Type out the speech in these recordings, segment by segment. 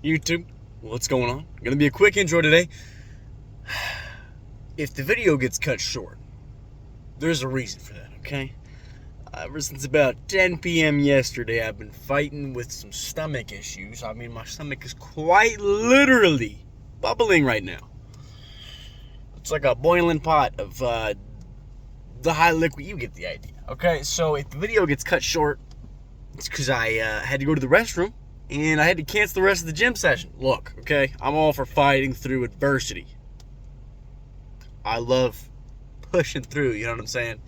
YouTube, what's going on? Gonna be a quick intro today. If the video gets cut short, there's a reason for that, okay? Ever since about 10 p.m. yesterday, I've been fighting with some stomach issues. I mean, my stomach is quite literally bubbling right now. It's like a boiling pot of the high liquid. You get the idea, okay? So if the video gets cut short, it's because I had to go to the restroom and I had to cancel the rest of the gym session. Look, okay, I'm all for fighting through adversity. I love pushing through, you know what I'm saying?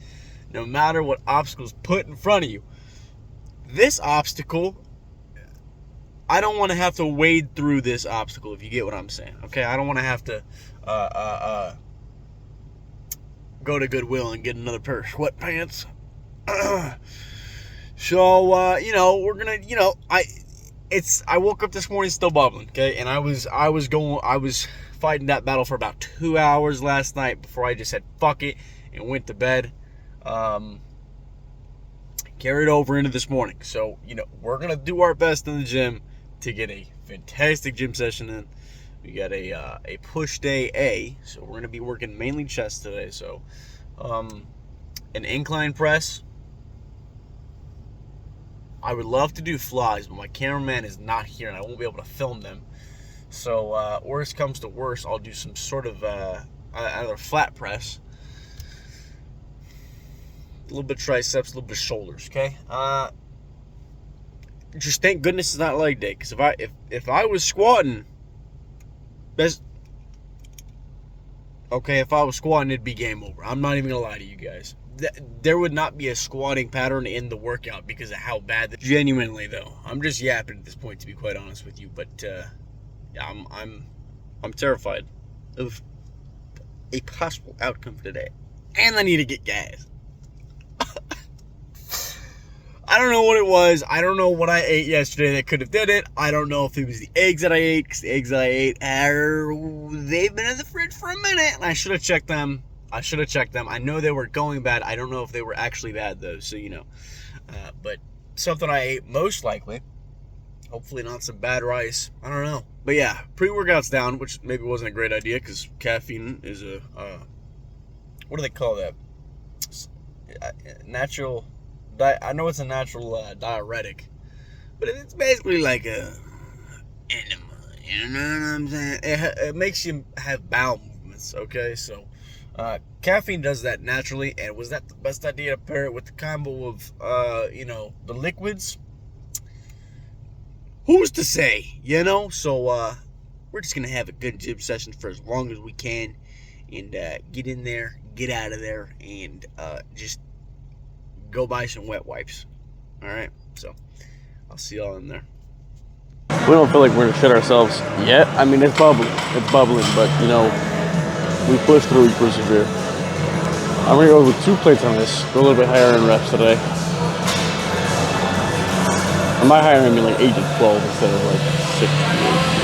No matter what obstacles put in front of you. This obstacle, I don't want to have to wade through this obstacle, if you get what I'm saying, okay? I don't want to have to go to Goodwill and get another pair of sweatpants. So, we're gonna, I woke up this morning still bubbling, okay? And I was fighting that battle for about 2 hours last night before I just said fuck it and went to bed. Carried over into this morning. So, we're gonna do our best in the gym to get a fantastic gym session in. We got a push day A, so we're gonna be working mainly chest today. So, an incline press. I would love to do flies, but my cameraman is not here and I won't be able to film them. So, worst comes to worst, I'll do some sort of either flat press, a little bit of triceps, a little bit of shoulders. Okay. Just thank goodness it's not leg day, because if I was squatting, if I was squatting, it'd be game over. I'm not even gonna lie to you guys. There would not be a squatting pattern in the workout because of how bad. Genuinely though, I'm just yapping at this point, to be quite honest with you. But I'm terrified of a possible outcome for today, and I need to get gas. I don't know what it was. I don't know what I ate yesterday that could have did it. I don't know if it was the eggs that I ate, because the eggs that I ate they've been in the fridge for a minute, and I should have checked them. I know they were going bad. I don't know if they were actually bad though, so but something I ate most likely. Hopefully not some bad rice. I don't know. But yeah, pre-workout's down, which maybe wasn't a great idea because caffeine is a what do they call that? Natural. I know it's a natural diuretic, but it's basically like a enema. You know what I'm saying? It makes you have bowel movements. Okay, so caffeine does that naturally, and was that the best idea to pair it with the combo of the liquids? Who's to say? So we're just gonna have a good gym session for as long as we can, and get in there, get out of there, and just go buy some wet wipes. Alright, so I'll see y'all in there. We don't feel like we're gonna shit ourselves yet. I mean, it's bubbling, but we push through, we persevere. I'm gonna go with 2 plates on this, go a little bit higher in reps today. And by higher I mean like 8 to 12 instead of like 6 to 8.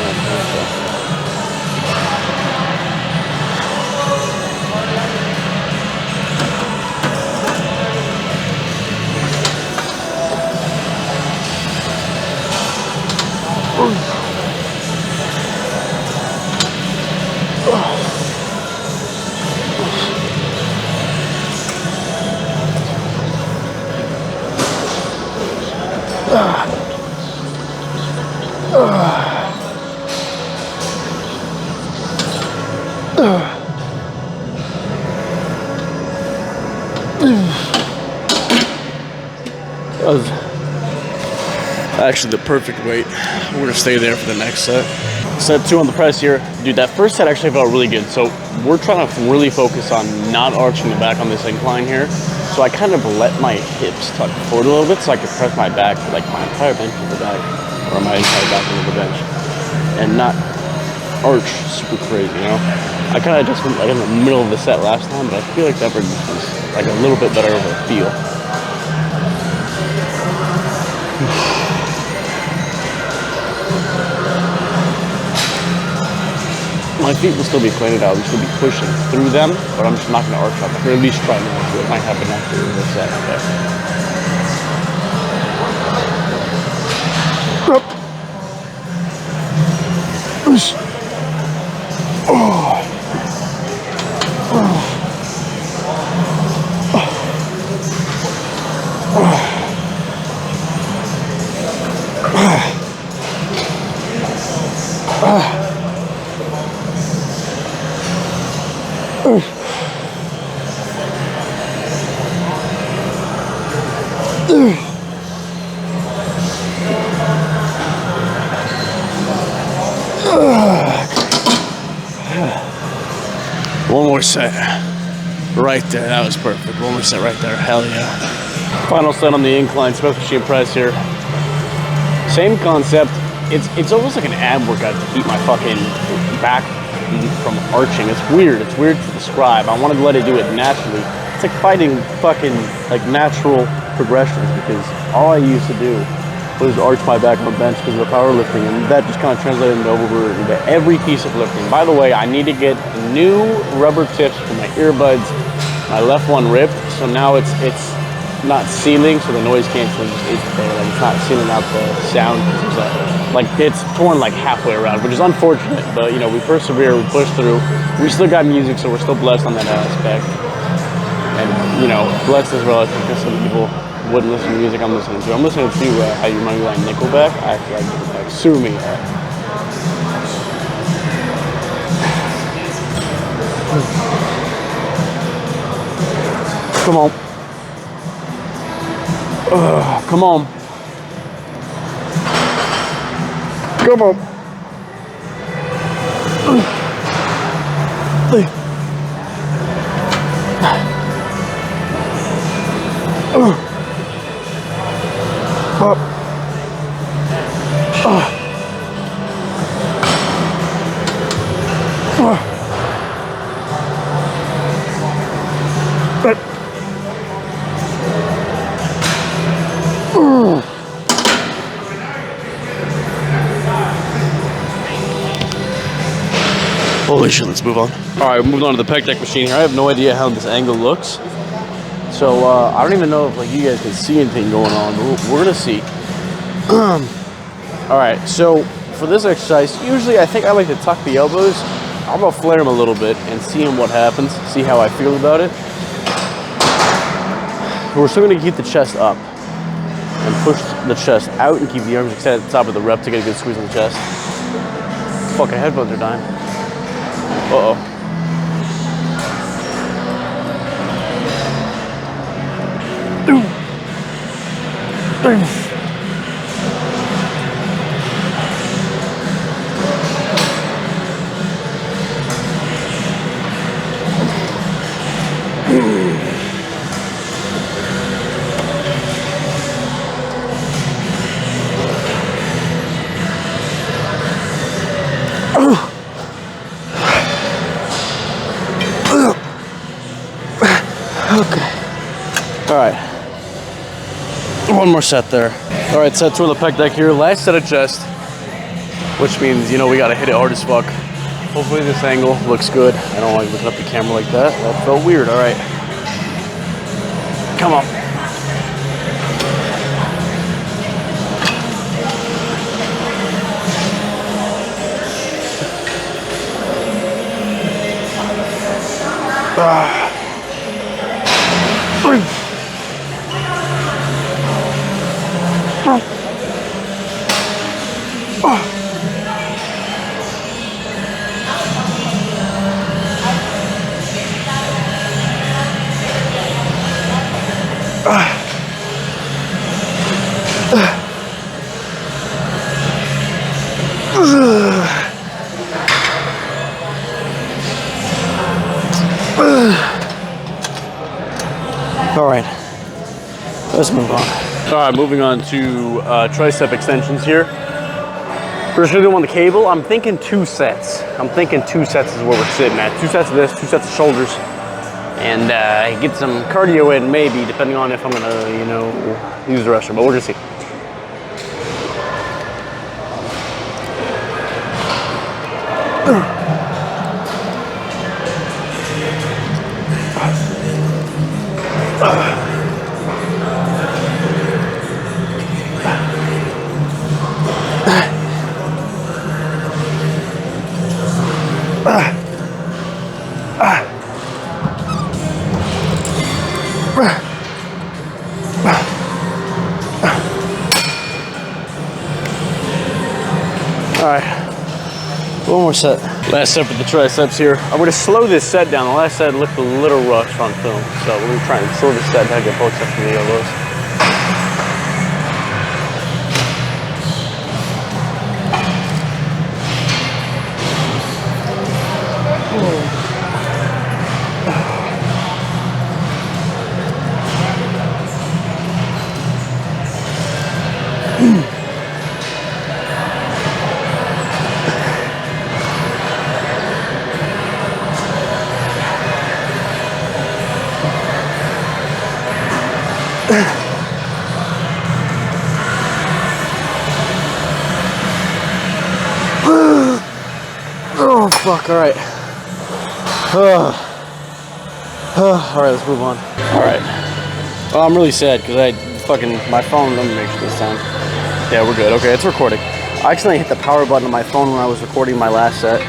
That was actually the perfect weight. We're gonna stay there for the next set. Set 2 on the press here. Dude, that first set actually felt really good. So we're trying to really focus on not arching the back on this incline here. So I kind of let my hips tuck forward a little bit so I could press my back for like my entire bench to the back, or my entire back into the bench, and not arch super crazy, I kind of just went like in the middle of the set last time, but I feel like that was like a little bit better of a feel. My feet will still be planted out. We still be pushing through them, but I'm just not going to arch up. Or at least try not to. It might happen after the set. But One more set. Right there. That was perfect. One more set right there. Hell yeah. Final set on the incline, special machine press here. Same concept. It's almost like an ab workout to keep my fucking back from arching. It's weird. It's weird to describe. I wanted to let it do it naturally. It's like fighting fucking like natural progressions, because all I used to do was arch my back on the bench because of the powerlifting, and that just kind of translated into every piece of lifting. By the way, I need to get new rubber tips for my earbuds. My left one ripped, so now it's not sealing, so the noise canceling just isn't there. Like, it's not sealing out the sound. Like, it's torn like halfway around, which is unfortunate, but you know, we persevere, we push through. We still got music, so we're still blessed on that aspect. And you know, blessed is relative, because some people wouldn't listen to music I'm listening to. I'm listening to How You Remind Me, like Nickelback. Like sue me. Come on. Come on. Come on. Holy shit, let's move on. All right, moving on to the pec deck machine here. I have no idea how this angle looks. So I don't even know if like you guys can see anything going on, but we're gonna see. All right, so for this exercise, usually I think I like to tuck the elbows. I'm gonna flare them a little bit and see what happens, see how I feel about it. We're still gonna keep the chest up and push the chest out and keep the arms extended at the top of the rep to get a good squeeze on the chest. Fucking headphones are dying. Uh-oh. Okay. All right. One more set there. All right, set two on the pec deck here. Last set of chest, which means, you know, we got to hit it hard as fuck. Hopefully this angle looks good. I don't like looking up the camera like that. That felt weird. All right. Come on. All right, let's move on. All right, moving on to tricep extensions here. First, we're doing on the cable. I'm thinking 2 sets. I'm thinking 2 sets is where we're sitting at. 2 sets of this, 2 sets of shoulders, and get some cardio in, maybe, depending on if I'm gonna, you know, use the restroom, but we're gonna see. Alright, one more set. Last set for the triceps here. I'm going to slow this set down. The last set looked a little rough on film, so we're going to try and slow this set down, get both sets from the elbows. Oh fuck, alright. Alright, let's move on. Alright. Well, I'm really sad because my phone, let me make sure this time. Yeah, we're good. Okay, it's recording. I accidentally hit the power button on my phone when I was recording my last set,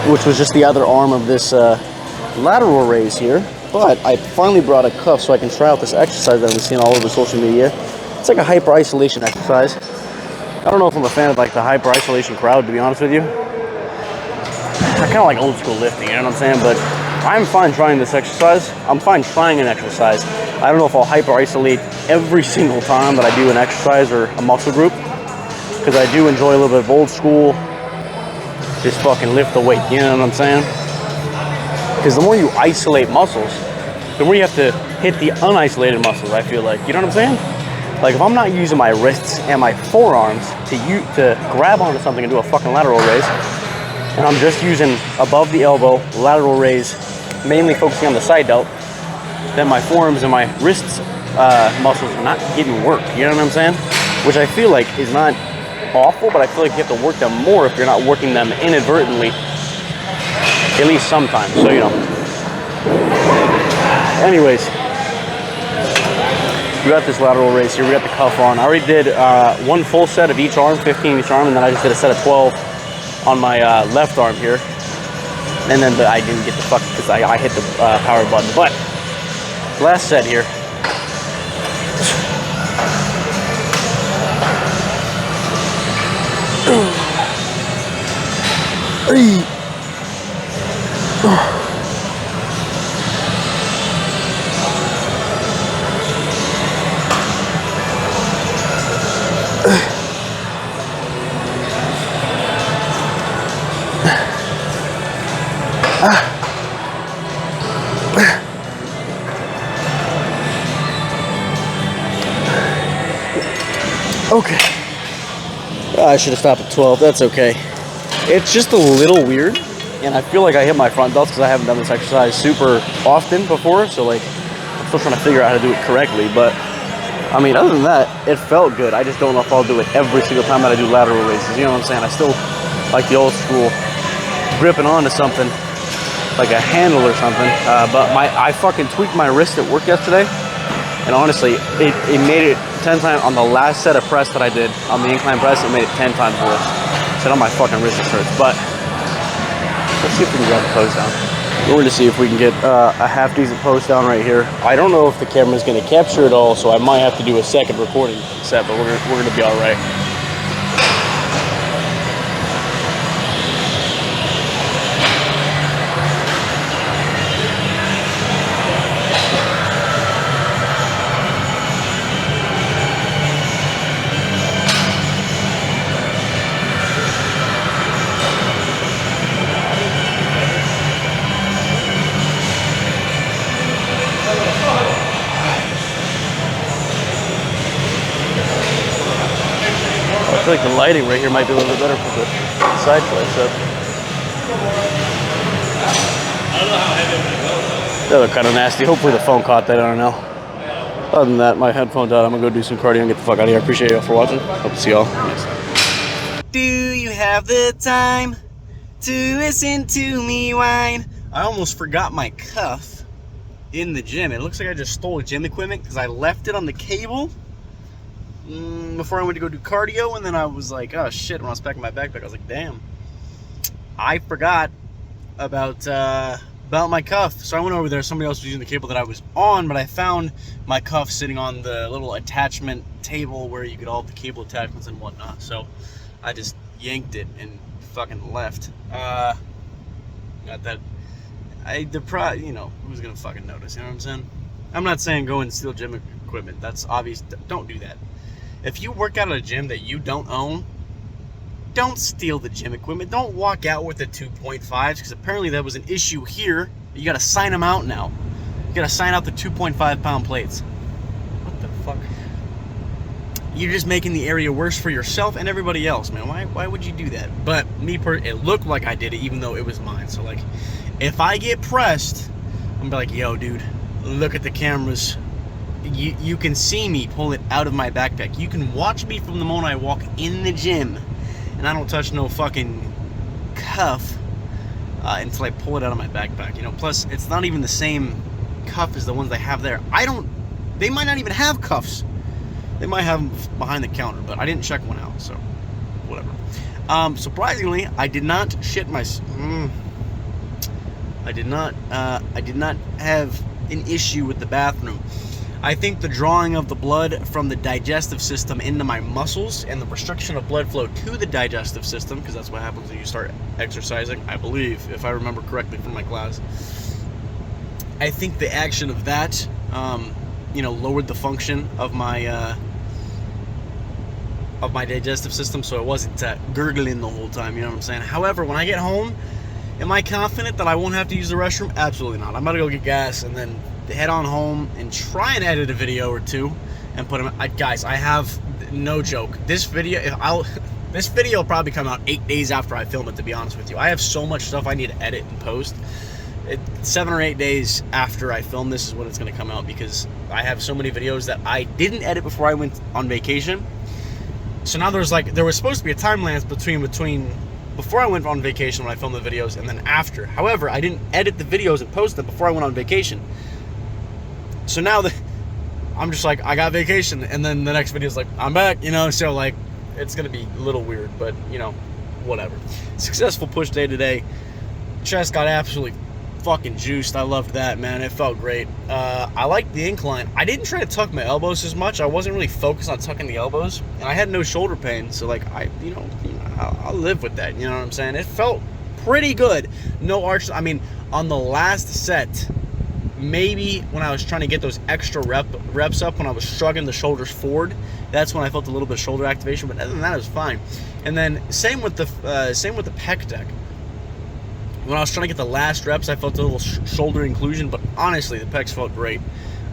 which was just the other arm of this lateral raise here. But I finally brought a cuff so I can try out this exercise that I've been seeing all over social media. It's like a hyper isolation exercise. I don't know if I'm a fan of like the hyper isolation crowd, to be honest with you. I kind of like old school lifting, you know what I'm saying? But I'm fine trying this exercise. I'm fine trying an exercise. I don't know if I'll hyper isolate every single time that I do an exercise or a muscle group, because I do enjoy a little bit of old school, just fucking lift the weight, you know what I'm saying? Because the more you isolate muscles, the more you have to hit the unisolated muscles, I feel like, you know what I'm saying? Like if I'm not using my wrists and my forearms to grab onto something and do a fucking lateral raise, and I'm just using above the elbow, lateral raise, mainly focusing on the side delt, then my forearms and my wrists muscles are not getting work, you know what I'm saying? Which I feel like is not awful, but I feel like you have to work them more if you're not working them inadvertently, at least sometimes, so you know. Anyways, we got this lateral raise here, we got the cuff on. I already did one full set of each arm, 15 each arm, and then I just did a set of 12 on my left arm here. And then I didn't get the fuck because I hit the power button. But last set here. Okay. I should have stopped at 12. That's okay. It's just a little weird, and I feel like I hit my front delts because I haven't done this exercise super often before, so like I'm still trying to figure out how to do it correctly. But I mean, other than that, it felt good. I just don't know if I'll do it every single time that I do lateral raises. You know what I'm saying? I still like the old school gripping onto something like a handle or something. But I fucking tweaked my wrist at work yesterday, and honestly, it made it 10 times on the last set of press that I did on the incline press. It made it 10 times worse. So now my fucking wrist hurts. But let's see if we can grab the pose down. We're going to see if we can get a half decent pose down right here. I don't know if the camera's going to capture it all, so I might have to do a second recording set, but we're going to be all right. I feel like the lighting right here might be a little bit better for the side tricep. That looked kind of nasty. Hopefully the phone caught that. I don't know. Other than that, my headphones out. I'm gonna go do some cardio and get the fuck out of here. I appreciate y'all for watching. Hope to see y'all next time. Do you have the time to listen to me whine? I almost forgot my cuff in the gym. It looks like I just stole gym equipment because I left it on the cable before I went to go do cardio, and then I was like, oh shit, when I was packing my backpack, I was like, damn, I forgot about my cuff. So I went over there. Somebody else was using the cable that I was on, but I found my cuff sitting on the little attachment table where you get all the cable attachments and whatnot. So I just yanked it and fucking left. Got that. You know, who's gonna fucking notice? You know what I'm saying? I'm not saying go and steal gym equipment. That's obvious. Don't do that. If you work out at a gym that you don't own, don't steal the gym equipment. Don't walk out with the 2.5s, because apparently that was an issue here. You gotta sign them out now. You gotta sign out the 2.5 pound plates. What the fuck? You're just making the area worse for yourself and everybody else, man. Why would you do that? But it looked like I did it, even though it was mine. So like, if I get pressed, I'm gonna be like, yo, dude, look at the cameras. You can see me pull it out of my backpack. You can watch me from the moment I walk in the gym, and I don't touch no fucking cuff until I pull it out of my backpack. You know, plus it's not even the same cuff as the ones they have there. They might not even have cuffs. They might have them behind the counter, but I didn't check one out, so whatever. Surprisingly, I did not shit I did not have an issue with the bathroom. I think the drawing of the blood from the digestive system into my muscles and the restriction of blood flow to the digestive system, because that's what happens when you start exercising, I believe, if I remember correctly from my class. I think the action of that, lowered the function of my digestive system, so it wasn't gurgling the whole time, you know what I'm saying? However, when I get home, am I confident that I won't have to use the restroom? Absolutely not. I'm about to go get gas and then head on home and try and edit a video or two and put them. Guys, I have no joke. This video will probably come out 8 days after I film it, to be honest with you. I have so much stuff I need to edit and post. 7 or 8 days after I film this is when it's going to come out, because I have so many videos that I didn't edit before I went on vacation. So now there was supposed to be a time lapse between before I went on vacation when I filmed the videos and then after. However, I didn't edit the videos and post them before I went on vacation. So now I'm just like, I got vacation, and then the next video is like, I'm back, you know, so like, it's going to be a little weird, but, you know, whatever. Successful push day today. Chest got absolutely fucking juiced. I loved that, man. It felt great. I liked the incline. I didn't try to tuck my elbows as much. I wasn't really focused on tucking the elbows, and I had no shoulder pain, so like, I'll live with that, you know what I'm saying? It felt pretty good. No arch. I mean, on the last set, maybe when I was trying to get those extra reps up, when I was shrugging the shoulders forward, that's when I felt a little bit of shoulder activation. But other than that, it was fine. And then same with the pec deck. When I was trying to get the last reps, I felt a little shoulder inclusion, but honestly, the pecs felt great.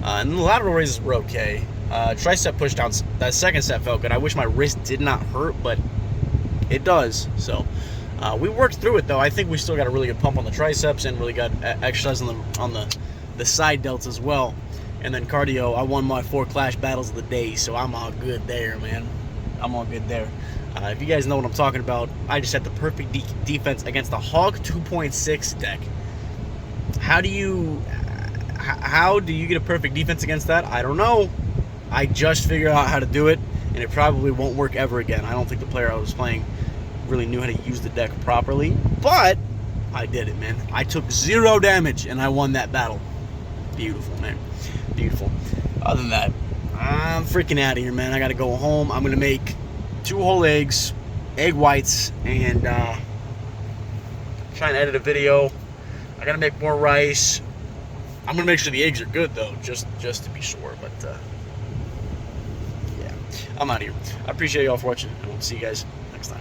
And then the lateral raises were okay. Tricep push downs, that second set felt good. I wish my wrist did not hurt, but it does. So we worked through it, though. I think we still got a really good pump on the triceps and really got exercise on the side delts as well. And then cardio, I won my 4 clash battles of the day, so I'm all good there, man. I'm all good there. If you guys know what I'm talking about, I just had the perfect defense against the Hog 2.6 deck. How do you get a perfect defense against that? I don't know. I just figured out how to do it, and it probably won't work ever again. I don't think the player I was playing really knew how to use the deck properly, but I did it, man. I took 0 damage, and I won that battle. Beautiful, man. Beautiful. Other than that, I'm freaking out of here, man. I got to go home. I'm going to make 2 whole eggs, egg whites, and try and edit a video. I got to make more rice. I'm going to make sure the eggs are good, though, just to be sure. But, yeah, I'm out of here. I appreciate y'all for watching, and we'll see you guys next time.